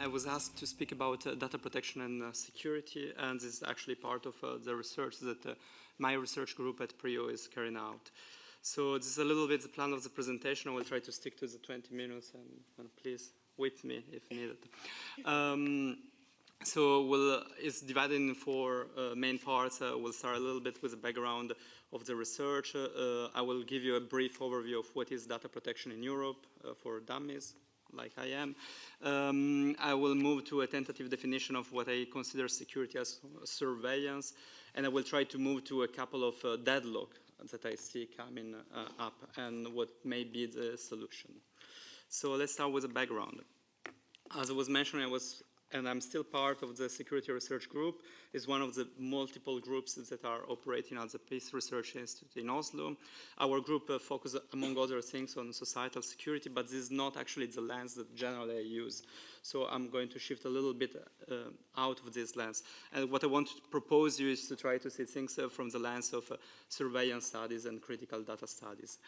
I was asked to speak about data protection and security, and this is actually part of the research that my research group at PRIO is carrying out. So this is a little bit the plan of the presentation. I will try to stick to the 20 minutes, and please whip me if needed. So it's divided in four main parts. We'll start a little bit with the background of the research. I will give you a brief overview of what is data protection in Europe for dummies, like I am. I will move to a tentative definition of what I consider security as surveillance, and I will try to move to a couple of deadlock that I see coming up and what may be the solution. So let's start with the background. As I was mentioning, and I'm still part of the security research group, is one of the multiple groups that are operating at the Peace Research Institute in Oslo. Our group focuses, among other things, on societal security, but this is not actually the lens that generally I use. So I'm going to shift a little bit out of this lens. And what I want to propose you is to try to see things from the lens of surveillance studies and critical data studies.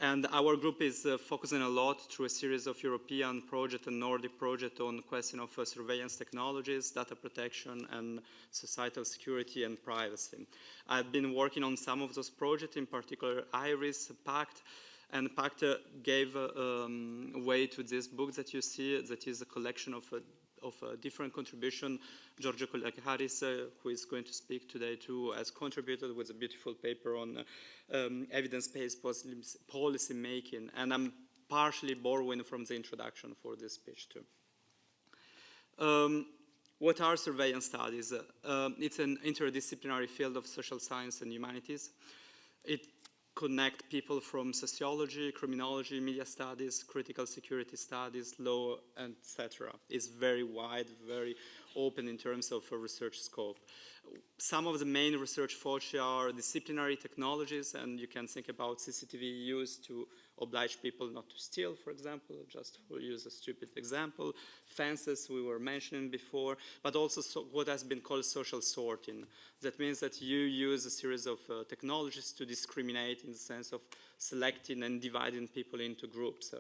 And our group is focusing a lot through a series of European projects and Nordic projects on the question of surveillance technologies, data protection, and societal security and privacy. I've been working on some of those projects, in particular IRIS, PACT, and PACT gave way to this book that you see, that is a collection of different contribution. Giorgio Harris, who is going to speak today too, has contributed with a beautiful paper on evidence-based policy making, and I'm partially borrowing from the introduction for this speech too. What are surveillance studies? It's an interdisciplinary field of social science and humanities. It connects people from sociology, criminology, media studies, critical security studies, law, etc. It's very wide, very open in terms of a research scope. Some of the main research foci are disciplinary technologies, and you can think about CCTV used to oblige people not to steal, for example, just to use a stupid example. Fences we were mentioning before, but also what has been called social sorting. That means that you use a series of technologies to discriminate in the sense of selecting and dividing people into groups,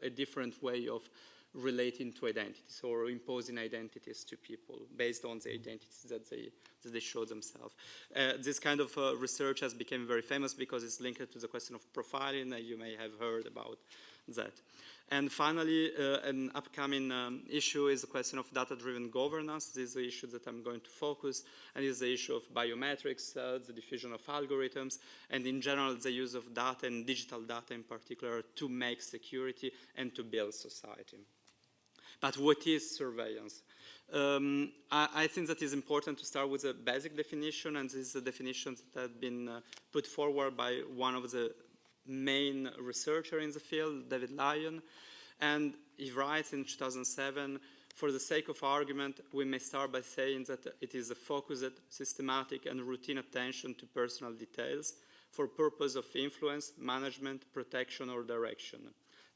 a different way of relating to identities or imposing identities to people based on the identities that they show themselves. This kind of research has become very famous because it's linked to the question of profiling. You may have heard about that. And finally, an upcoming issue is the question of data-driven governance. This is the issue that I'm going to focus, and is the issue of biometrics, the diffusion of algorithms, and in general the use of data and digital data in particular to make security and to build society. But what is surveillance? I think that it's important to start with a basic definition, and this is a definition that has been put forward by one of the main researchers in the field, David Lyon, and he writes in 2007, for the sake of argument, we may start by saying that it is a focused, systematic, and routine attention to personal details for purpose of influence, management, protection, or direction.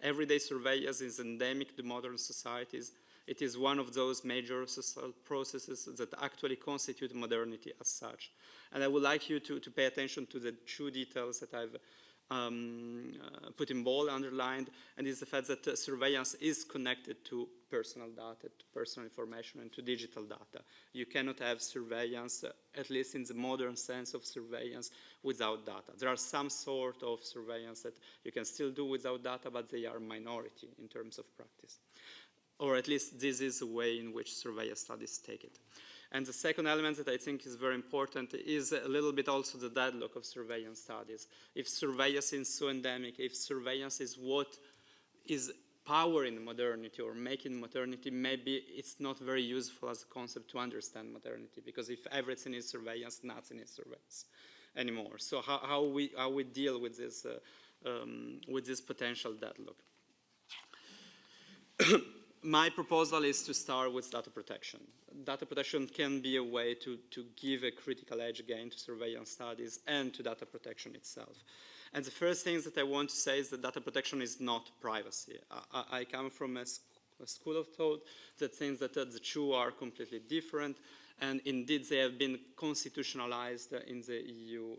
Everyday surveillance is endemic to modern societies. It is one of those major social processes that actually constitute modernity as such. And I would like you to pay attention to the two details that I've put in bold, underlined, and is the fact that surveillance is connected to personal data, to personal information, and to digital data. You cannot have surveillance, at least in the modern sense of surveillance, without data. There are some sort of surveillance that you can still do without data, but they are minority in terms of practice. Or at least this is the way in which surveillance studies take it. And the second element that I think is very important is a little bit also the deadlock of surveillance studies. If surveillance is so endemic, if surveillance is what is powering modernity or making modernity, maybe it's not very useful as a concept to understand modernity, because if everything is surveillance, nothing is surveillance anymore. So how we deal with this potential deadlock? My proposal is to start with data protection. Data protection can be a way to give a critical edge again to surveillance studies and to data protection itself. And the first thing that I want to say is that data protection is not privacy. I come from a school of thought that thinks that the two are completely different, and indeed they have been constitutionalized in the EU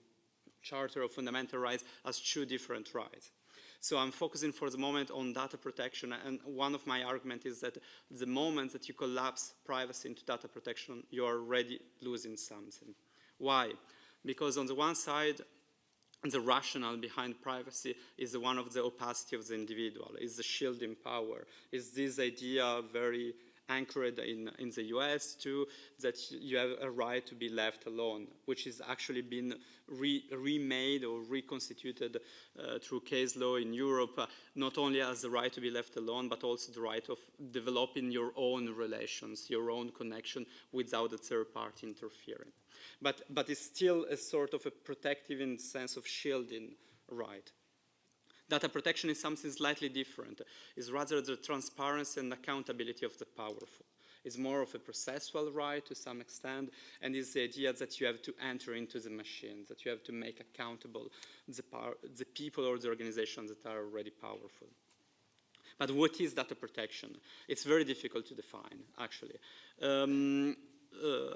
Charter of Fundamental Rights as two different rights. So I'm focusing for the moment on data protection, and one of my arguments is that the moment that you collapse privacy into data protection, you're already losing something. Why? Because on the one side, the rationale behind privacy is one of the opacity of the individual, is the shielding power, is this idea very anchored in the US too, that you have a right to be left alone, which has actually been remade or reconstituted through case law in Europe, not only as the right to be left alone, but also the right of developing your own relations, your own connection without a third party interfering. But it's still a sort of a protective in the sense of shielding right. Data protection is something slightly different. It's rather the transparency and accountability of the powerful. It's more of a processual right to some extent, and it's the idea that you have to enter into the machine, that you have to make accountable the people or the organizations that are already powerful. But what is data protection? It's very difficult to define, actually.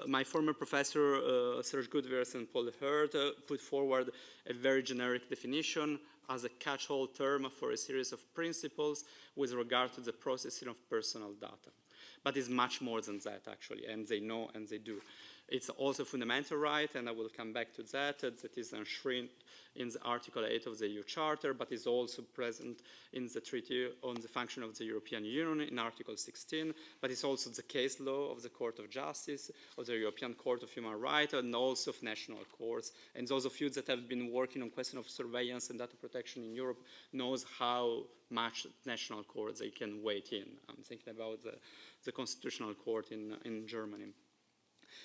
My former professor, Serge Goodvers and Paul Hurt, put forward a very generic definition as a catch-all term for a series of principles with regard to the processing of personal data. But it's much more than that, actually, and they know and they do. It's also a fundamental right, and I will come back to that, that is enshrined in the Article 8 of the EU Charter, but is also present in the Treaty on the Function of the European Union in Article 16, but it's also the case law of the Court of Justice, of the European Court of Human Rights, and also of national courts. And those of you that have been working on question of surveillance and data protection in Europe knows how much national courts they can weigh in. I'm thinking about the Constitutional Court in Germany.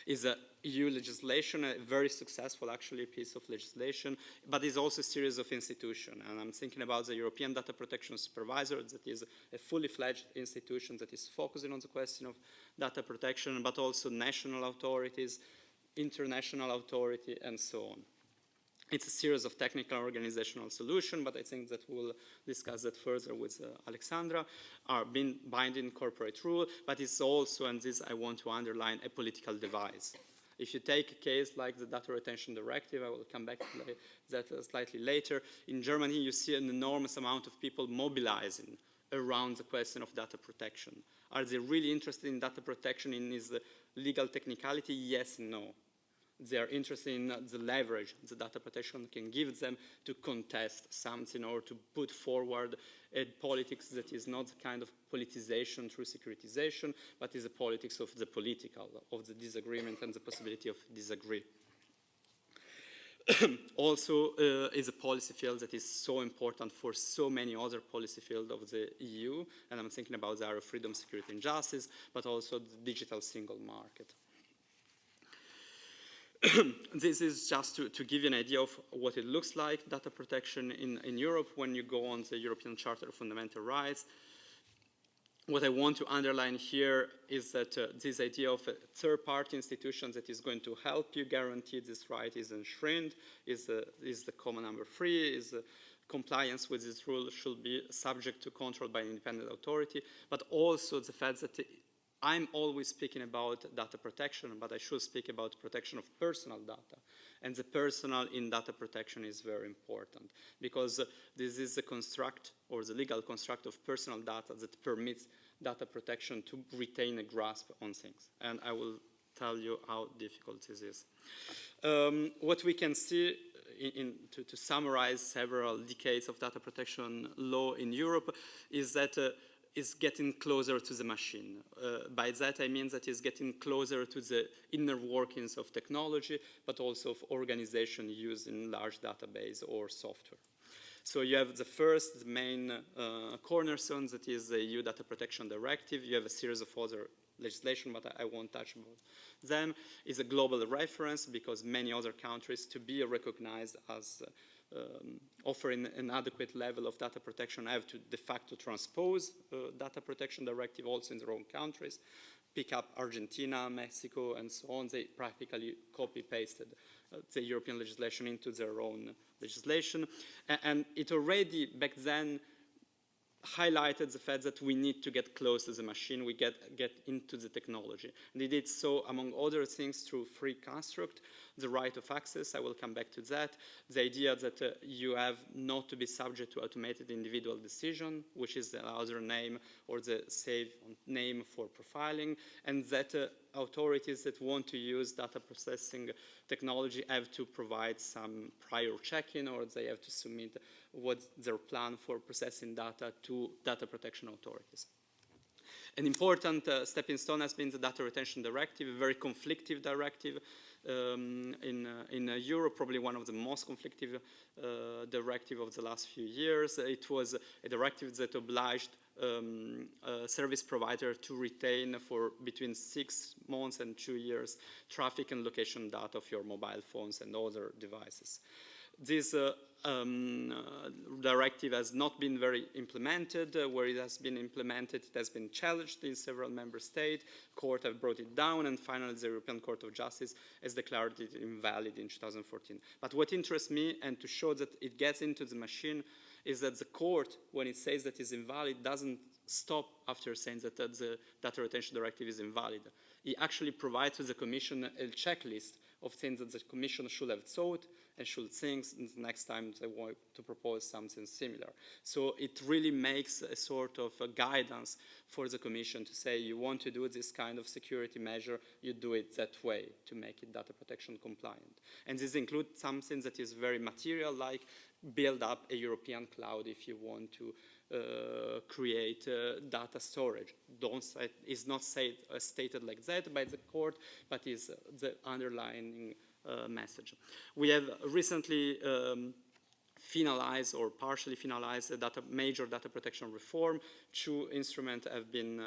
Is a EU legislation, a very successful, actually, piece of legislation, but is also a series of institutions. And I'm thinking about the European Data Protection Supervisor, that is a fully fledged institution that is focusing on the question of data protection, but also national authorities, international authority, and so on. It's a series of technical organizational solutions, but I think that we'll discuss that further with Alexandra, are binding corporate rule, but it's also, and this I want to underline, a political device. If you take a case like the Data Retention Directive, I will come back to that slightly later, in Germany you see an enormous amount of people mobilizing around the question of data protection. Are they really interested in data protection in its legal technicality? Yes and no. They are interested in the leverage the data protection can give them to contest something or to put forward a politics that is not the kind of politicization through securitization, but is a politics of the political, of the disagreement and the possibility of disagree. Also is a policy field that is so important for so many other policy fields of the EU, and I'm thinking about the area of freedom, security and justice, but also the digital single market. This is just to give you an idea of what it looks like, data protection in Europe when you go on the European Charter of Fundamental Rights. What I want to underline here is that this idea of a third-party institution that is going to help you guarantee this right is enshrined, is the common number 3, is compliance with this rule should be subject to control by an independent authority, but also the fact that I'm always speaking about data protection, but I should speak about protection of personal data. And the personal in data protection is very important because this is the construct or the legal construct of personal data that permits data protection to retain a grasp on things. And I will tell you how difficult this is. What we can see to summarize several decades of data protection law in Europe is that is getting closer to the machine. By that I mean that it's getting closer to the inner workings of technology, but also of organization using large database or software. So you have the first, the main cornerstone, that is the EU Data Protection Directive. You have a series of other legislation, but I won't touch about them. Is a global reference because many other countries to be recognized as offering an adequate level of data protection have to de facto transpose data protection directive also in their own countries. Pick up Argentina, Mexico, and so on. They practically copy-pasted the European legislation into their own legislation. And it already back then highlighted the fact that we need to get close to the machine, we get into the technology. And they did so, among other things, through free construct, the right of access, I will come back to that. The idea that you have not to be subject to automated individual decision, which is the other name or the safe name for profiling, and that authorities that want to use data processing technology have to provide some prior check-in, or they have to submit what's their plan for processing data to data protection authorities. An important stepping stone has been the Data Retention Directive, a very conflictive directive in Europe, probably one of the most conflictive directive of the last few years. It was a directive that obliged a service provider to retain for between 6 months and 2 years traffic and location data of your mobile phones and other devices. This directive has not been very implemented. Where it has been implemented, it has been challenged in several member states. Court have brought it down, and finally the European Court of Justice has declared it invalid in 2014. But what interests me, and to show that it gets into the machine, is that the court, when it says that it's invalid, doesn't stop after saying that the Data Retention Directive is invalid. It actually provides to the Commission a checklist of things that the Commission should have thought and should think the next time they want to propose something similar. So it really makes a sort of a guidance for the Commission to say, you want to do this kind of security measure, you do it that way to make it data protection compliant. And this includes something that is very material, like build up a European cloud if you want to create data storage. It's not stated like that by the court, but is the underlying message. We have recently finalized or partially finalized a major data protection reform. 2 instruments have been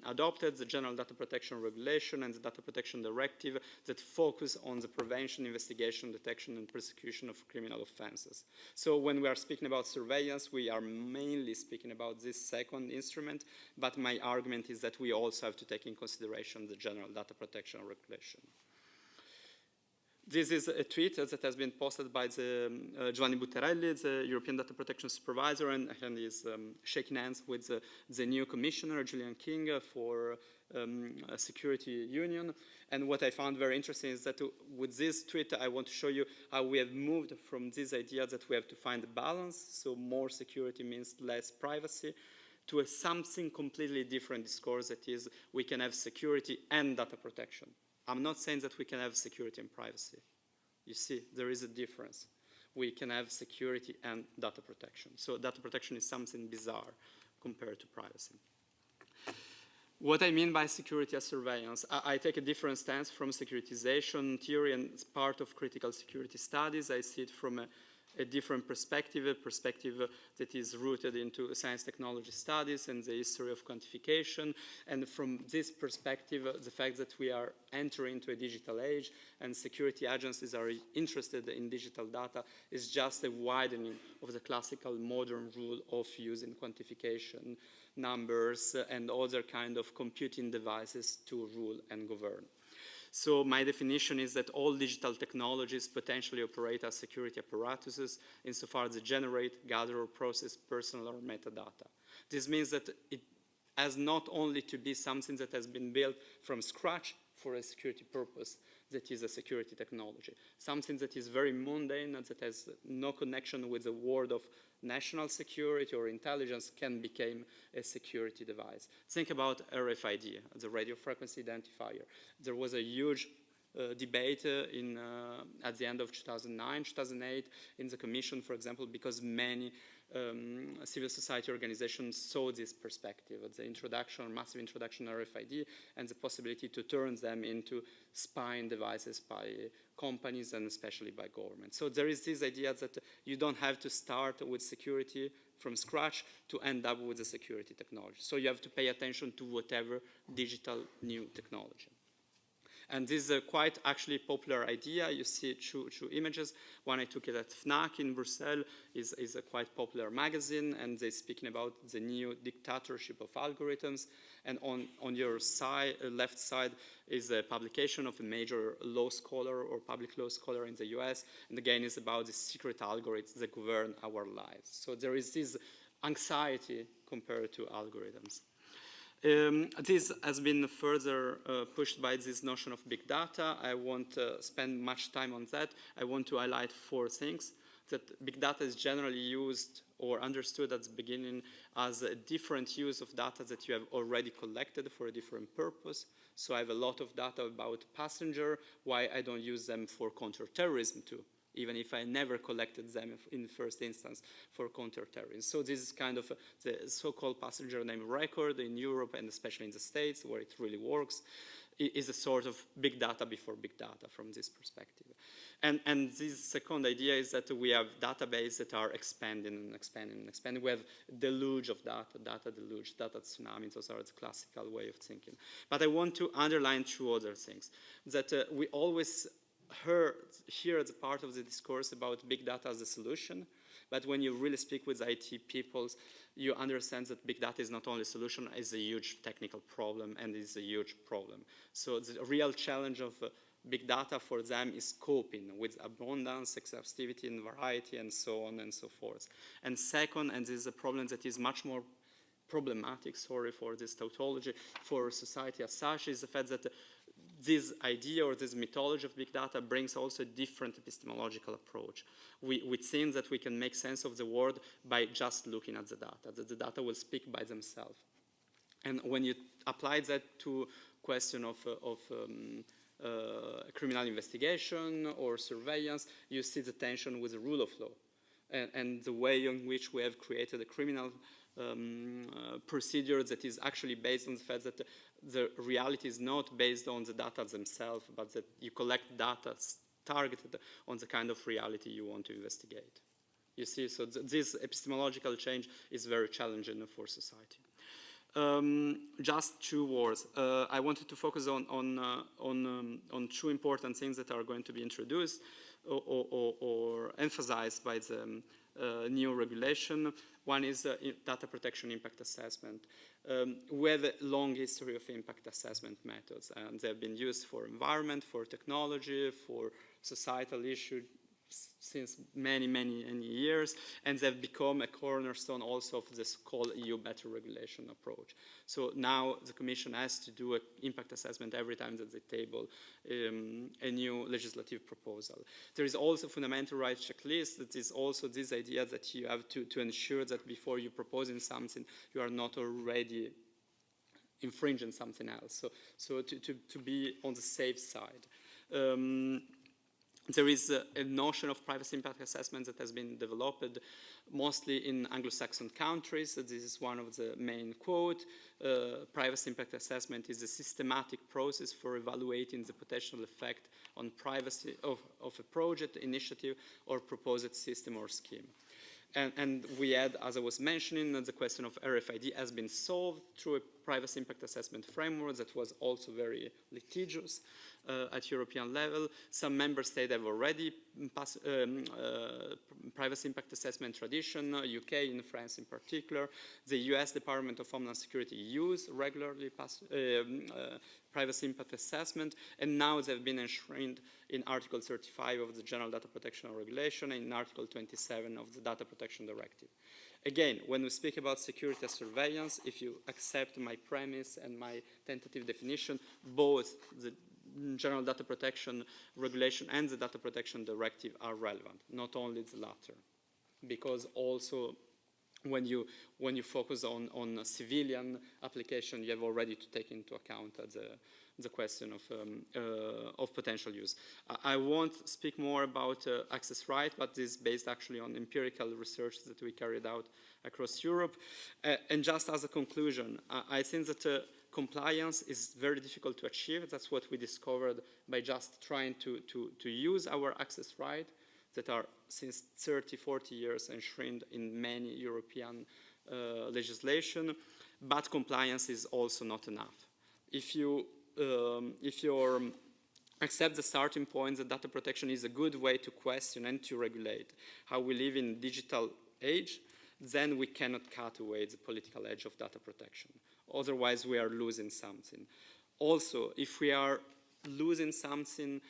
adopted, the General Data Protection Regulation and the Data Protection Directive, that focus on the prevention, investigation, detection, and prosecution of criminal offenses. So when we are speaking about surveillance, we are mainly speaking about this second instrument, but my argument is that we also have to take in consideration the General Data Protection Regulation. This is a tweet that has been posted by the Giovanni Buttarelli, the European Data Protection Supervisor, and he's shaking hands with the new commissioner, Julian King, for a security union. And what I found very interesting is that with this tweet, I want to show you how we have moved from this idea that we have to find a balance, so more security means less privacy, to something completely different discourse, that is, we can have security and data protection. I'm not saying that we can have security and privacy. You see, there is a difference. We can have security and data protection. So data protection is something bizarre compared to privacy. What I mean by security as surveillance, I take a different stance from securitization theory, and it's part of critical security studies. I see it from a different perspective, a perspective that is rooted into science technology studies and the history of quantification. And from this perspective, the fact that we are entering into a digital age and security agencies are interested in digital data is just a widening of the classical modern rule of using quantification, numbers, and other kind of computing devices to rule and govern. So my definition is that all digital technologies potentially operate as security apparatuses insofar as they generate, gather, or process personal or metadata. This means that it has not only to be something that has been built from scratch for a security purpose, that is a security technology. Something that is very mundane and that has no connection with the world of national security or intelligence can become a security device. Think about RFID, the radio frequency identifier. There was a huge debate at the end of 2009, 2008 in the Commission, for example, because many civil society organizations saw this perspective, the introduction, massive introduction of RFID, and the possibility to turn them into spying devices by companies and especially by governments. So there is this idea that you don't have to start with security from scratch to end up with a security technology. So you have to pay attention to whatever digital new technology. And this is a quite actually popular idea. You see 2 images. One I took it at FNAC in Brussels, is a quite popular magazine, and they're speaking about the new dictatorship of algorithms. And on your side, left side is a publication of a major law scholar or public law scholar in the US. And again, it's about the secret algorithms that govern our lives. So there is this anxiety compared to algorithms. This has been further pushed by this notion of big data. I won't spend much time on that. I want to highlight 4 things. That big data is generally used or understood at the beginning as a different use of data that you have already collected for a different purpose. So I have a lot of data about passenger, why I don't use them for counterterrorism too, even if I never collected them in the first instance for counterterrorism. So this is kind of the so-called passenger name record in Europe and especially in the States where it really works. It is a sort of big data before big data from this perspective. And this second idea is that we have databases that are expanding and expanding and expanding. We have deluge of data deluge, data tsunami. Those are the classical way of thinking. But I want to underline 2 other things. That we always hear as a part of the discourse about big data as a solution. But when you really speak with IT people, you understand that big data is not only a solution, it's a huge technical problem and is a huge problem. So the real challenge of big data for them is coping with abundance, exhaustivity, and variety, and so on and so forth. And second, and this is a problem that is much more problematic, sorry for this tautology, for society as such, is the fact that this idea or this mythology of big data brings also a different epistemological approach. We think that we can make sense of the world by just looking at the data, that the data will speak by themselves. And when you apply that to question of criminal investigation or surveillance, you see the tension with the rule of law and the way in which we have created a criminal procedure that is actually based on the fact that the reality is not based on the data themselves, but that you collect data targeted on the kind of reality you want to investigate. You see, so this epistemological change is very challenging for society. Just 2 words. I wanted to focus on 2 important things that are going to be introduced or emphasized by the new regulation. One is data protection impact assessment. We have a long history of impact assessment methods, and they've been used for environment, for technology, for societal issues since many years, and they've become a cornerstone also of this called EU better regulation approach. So now the Commission has to do an impact assessment every time that they table a new legislative proposal. There is also fundamental rights checklist. That is also this idea that you have to ensure that before you proposing something, you are not already infringing something else. So to be on the safe side. There is a notion of privacy impact assessment that has been developed mostly in Anglo-Saxon countries. This is one of the main quotes. Privacy impact assessment is a systematic process for evaluating the potential effect on privacy of a project, initiative, or proposed system or scheme. And we had, as I was mentioning, the question of RFID has been solved through a privacy impact assessment framework that was also very litigious at European level. Some member states have already passed privacy impact assessment tradition, UK and France in particular. The US Department of Homeland Security use regularly privacy impact assessment, and now they've been enshrined in Article 35 of the General Data Protection Regulation and in Article 27 of the Data Protection Directive. Again, when we speak about security as surveillance, if you accept my premise and my tentative definition, both the General Data Protection Regulation and the Data Protection Directive are relevant, not only the latter, because also when you focus on a civilian application, you have already to take into account the question of potential use. I won't speak more about access right, but this is based actually on empirical research that we carried out across Europe. And just as a conclusion, I think that compliance is very difficult to achieve. That's what we discovered by just trying to use our access right that are since 30, 40 years enshrined in many European legislation, but compliance is also not enough. If you accept the starting point that data protection is a good way to question and to regulate how we live in digital age, then we cannot cut away the political edge of data protection. Otherwise, we are losing something. Also, if we are losing something,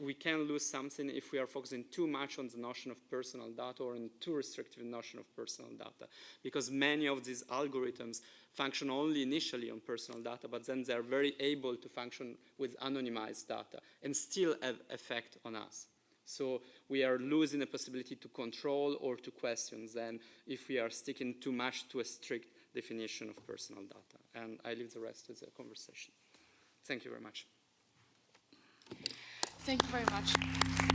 we can lose something if we are focusing too much on the notion of personal data or in too restrictive notion of personal data. Because many of these algorithms function only initially on personal data, but then they're very able to function with anonymized data and still have effect on us. So we are losing the possibility to control or to question then if we are sticking too much to a strict definition of personal data. And I leave the rest to the conversation. Thank you very much. Thank you very much.